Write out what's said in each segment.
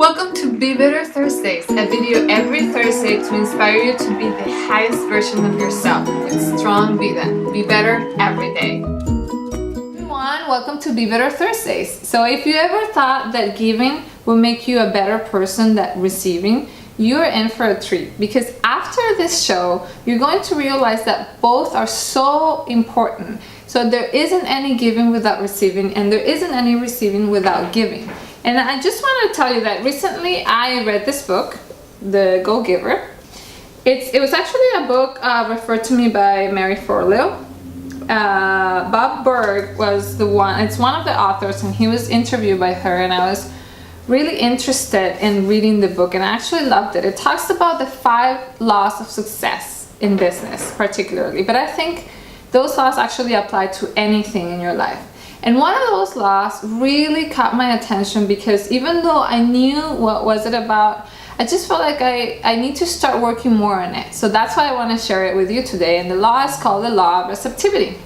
Welcome to Be Better Thursdays, a video every Thursday to inspire you to be the highest version of yourself with strong Vida. Be better every day. Everyone, welcome to Be Better Thursdays. So if you ever thought that giving will make you a better person than receiving, you're in for a treat, because after this show, you're going to realize that both are so important. So there isn't any giving without receiving, and there isn't any receiving without giving. And I just want to tell you that recently I read this book, The Go-Giver. It was actually a book referred to me by Mary Forleo. Bob Berg was it's one of the authors, and he was interviewed by her, and I was really interested in reading the book, and I actually loved it. It talks about the 5 laws of success in business particularly, but I think those laws actually apply to anything in your life. And one of those laws really caught my attention, because even though I knew what was it about, I just felt like I need to start working more on it. So that's why I want to share it with you today. And the law is called the law of receptivity.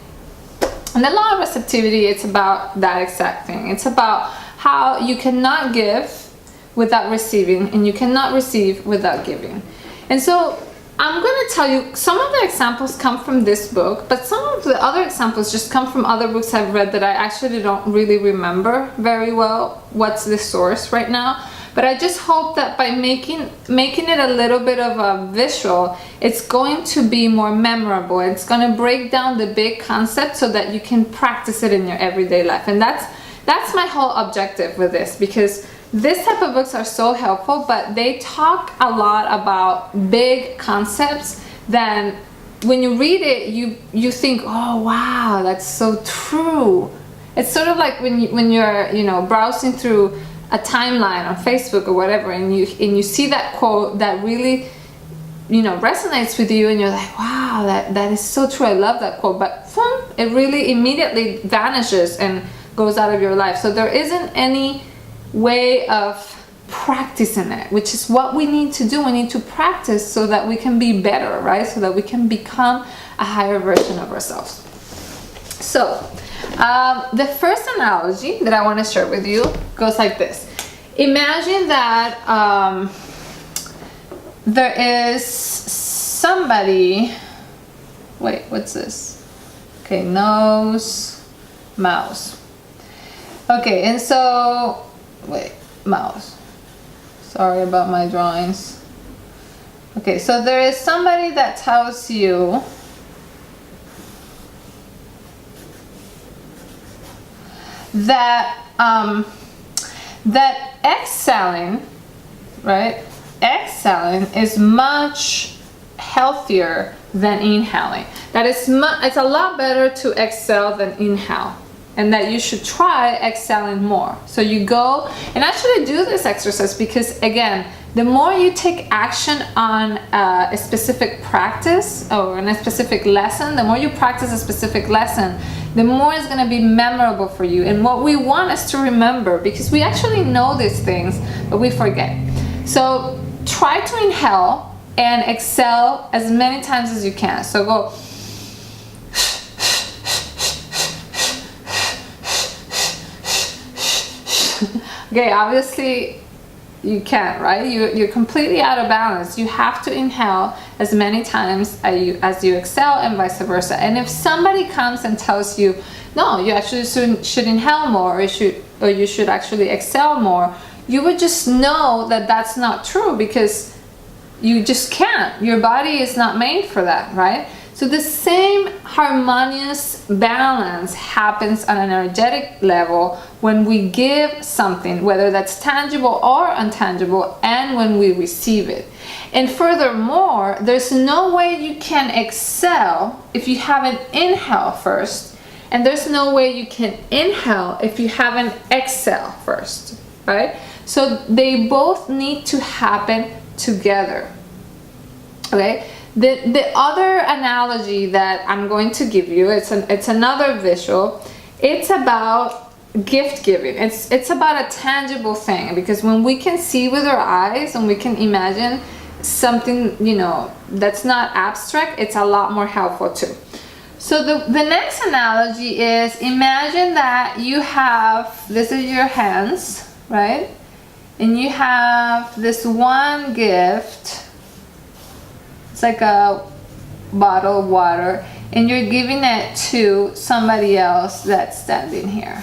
And the law of receptivity, it's about that exact thing. It's about how you cannot give without receiving, and you cannot receive without giving. And so I'm going to tell you, some of the examples come from this book, but some of the other examples just come from other books I've read that I actually don't really remember very well what's the source right now. But I just hope that by making it a little bit of a visual, it's going to be more memorable. It's going to break down the big concept so that you can practice it in your everyday life. And that's my whole objective with this, because this type of books are so helpful, but they talk a lot about big concepts. Then when you read it, you think, oh wow, that's so true. It's sort of like when you're browsing through a timeline on Facebook or whatever, and you see that quote that really resonates with you, and you're like, wow, that is so true. I love that quote, but it really immediately vanishes and goes out of your life. So there isn't any way of practicing it, which is what we need to do. We need to practice so that we can be better, right? So that we can become a higher version of ourselves. So the first analogy that I want to share with you goes like this. Imagine that there is somebody, wait, what's this? Okay, nose, mouse. Okay, and so wait, mouse. Sorry about my drawings. Okay, so there is somebody that tells you that that excelling, right? Excelling is much healthier than inhaling. That is it's a lot better to excel than inhale, and that you should try excelling more. So you go and actually do this exercise, because again, the more you take action on a specific practice or in a specific lesson, the more you practice a specific lesson, the more it's going to be memorable for you. And what we want is to remember, because we actually know these things, but we forget. So try to inhale and exhale as many times as you can. So go. Okay, obviously you can't, right? You're completely out of balance. You have to inhale as many times as you exhale, and vice versa. And if somebody comes and tells you, no, you actually should inhale more, or you should actually exhale more, you would just know that that's not true, because you just can't. Your body is not made for that, right? So the same harmonious balance happens on an energetic level when we give something, whether that's tangible or intangible, and when we receive it. And furthermore, there's no way you can excel if you haven't inhaled first, and there's no way you can inhale if you haven't exhaled first, right? So they both need to happen together, okay? The other analogy that I'm going to give you, it's another visual. It's about gift giving. It's about a tangible thing, because when we can see with our eyes and we can imagine something, that's not abstract, it's a lot more helpful too. So the next analogy is, imagine that you have, this is your hands, right? and you have this one gift. It's like a bottle of water, and you're giving it to somebody else that's standing here,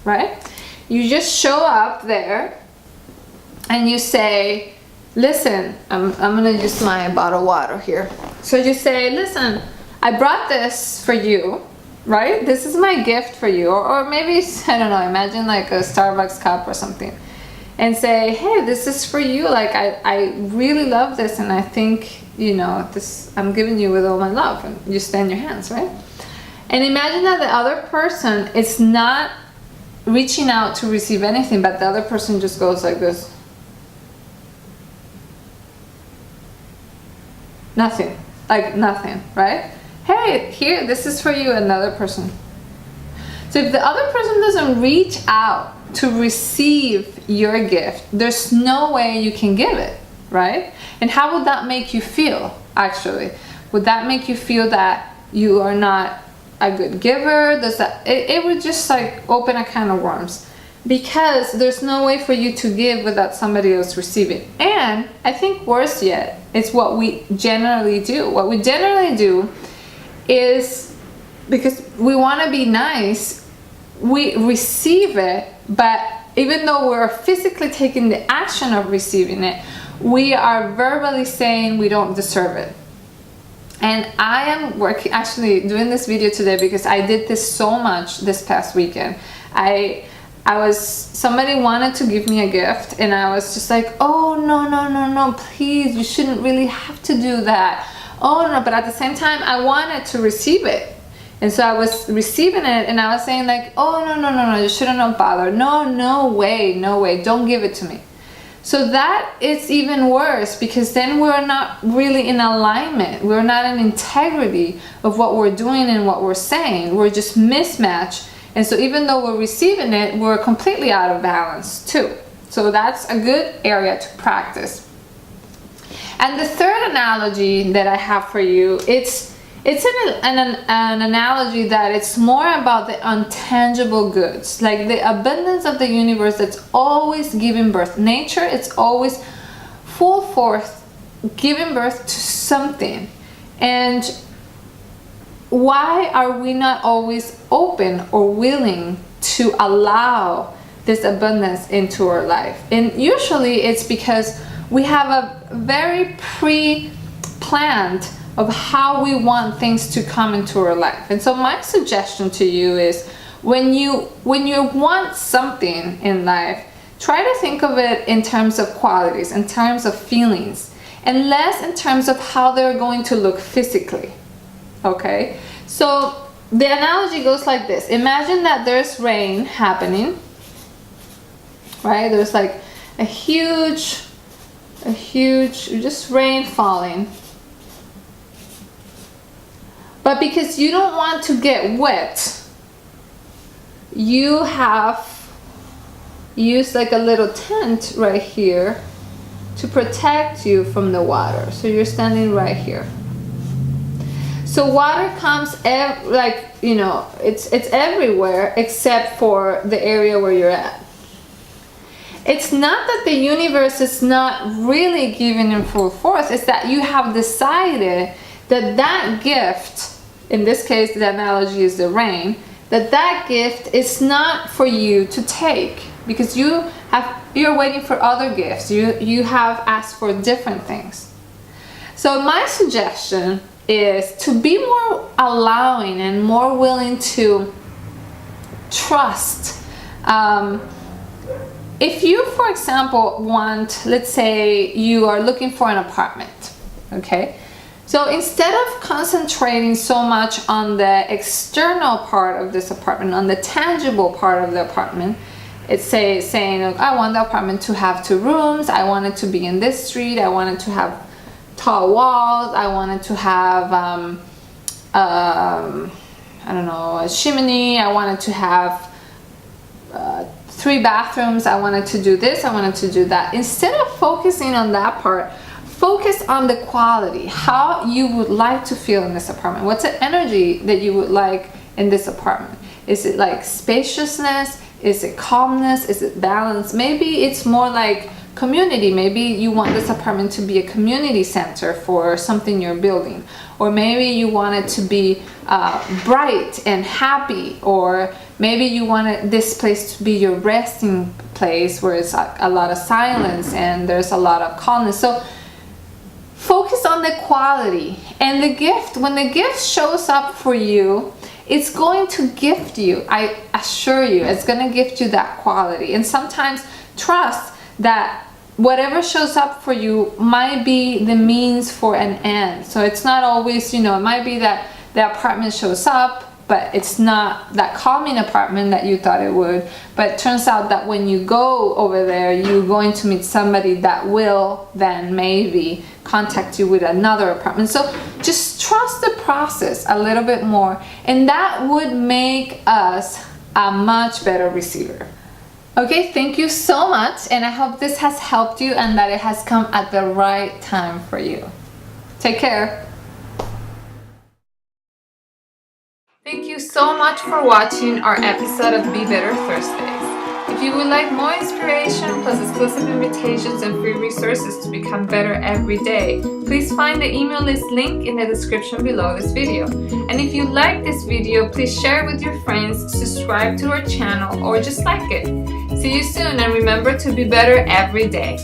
right? You just show up there and you say, listen, I'm gonna use my bottle of water here. So you say, listen, I brought this for you, right? This is my gift for you. Or maybe, I don't know, imagine like a Starbucks cup or something. And say, hey, this is for you. Like, I really love this, and I think, you know, this I'm giving you with all my love. And you stand your hands, right? And imagine that the other person is not reaching out to receive anything, but the other person just goes like this. Nothing. Like nothing, right? Hey, here, this is for you, another person. So if the other person doesn't reach out to receive your gift, there's no way you can give it, right? And how would that make you feel, actually? Would that make you feel that you are not a good giver? Does that, it would just like open a can of worms, because there's no way for you to give without somebody else receiving. And I think worse yet, it's what we generally do. What we generally do is, because we want to be nice, we receive it, but even though we're physically taking the action of receiving it, we are verbally saying we don't deserve it. And I am actually doing this video today because I did this so much this past weekend. Somebody wanted to give me a gift, and I was just like, oh no, please, you shouldn't really have to do that. Oh no, but at the same time I wanted to receive it. And so I was receiving it, and I was saying like, oh no, you shouldn't have bothered. No way, don't give it to me. So that is even worse, because then we're not really in alignment. We're not in integrity of what we're doing and what we're saying. We're just mismatched. And so even though we're receiving it, we're completely out of balance too. So that's a good area to practice. And the third analogy that I have for you, it's an analogy that it's more about the untangible goods, like the abundance of the universe that's always giving birth. Nature, it's always full force giving birth to something. And why are we not always open or willing to allow this abundance into our life? And usually it's because we have a very pre-planned of how we want things to come into our life. And so my suggestion to you is, when you want something in life, try to think of it in terms of qualities, in terms of feelings, and less in terms of how they're going to look physically. Okay? So the analogy goes like this. Imagine that there's rain happening, right? There's like a huge just rain falling. But because you don't want to get wet, you have used like a little tent right here to protect you from the water. So you're standing right here. So water comes it's everywhere except for the area where you're at. It's not that the universe is not really giving in full force. It's that you have decided that gift, in this case the analogy is the rain, that gift is not for you to take, because you're waiting for other gifts. You have asked for different things. So my suggestion is to be more allowing and more willing to trust. If you, for example, want, let's say you are looking for an apartment, okay? So instead of concentrating so much on the external part of this apartment, on the tangible part of the apartment, it's saying, look, I want the apartment to have 2 rooms, I want it to be in this street, I want it to have tall walls, I wanted to have I don't know, a chimney, I wanted to have 3 bathrooms, I wanted to do this, I wanted to do that. Instead of focusing on that part, focus on the quality, how you would like to feel in this apartment. What's the energy that you would like in this apartment? Is it like spaciousness? Is it calmness? Is it balance? Maybe it's more like community. Maybe you want this apartment to be a community center for something you're building, or maybe you want it to be bright and happy, or maybe you want this place to be your resting place where it's a lot of silence and there's a lot of calmness. So focus on the quality and the gift. When the gift shows up for you, it's going to gift you. I assure you, it's going to gift you that quality. And sometimes trust that whatever shows up for you might be the means for an end. So it's not always, it might be that the apartment shows up, but it's not that calming apartment that you thought it would. But it turns out that when you go over there, you're going to meet somebody that will then maybe contact you with another apartment. So just trust the process a little bit more, and that would make us a much better receiver. Okay, thank you so much, and I hope this has helped you and that it has come at the right time for you. Take care. Thank you so much for watching our episode of Be Better Thursdays. If you would like more inspiration plus exclusive invitations and free resources to become better every day, please find the email list link in the description below this video. And if you like this video, please share it with your friends, subscribe to our channel, or just like it. See you soon, and remember to be better every day.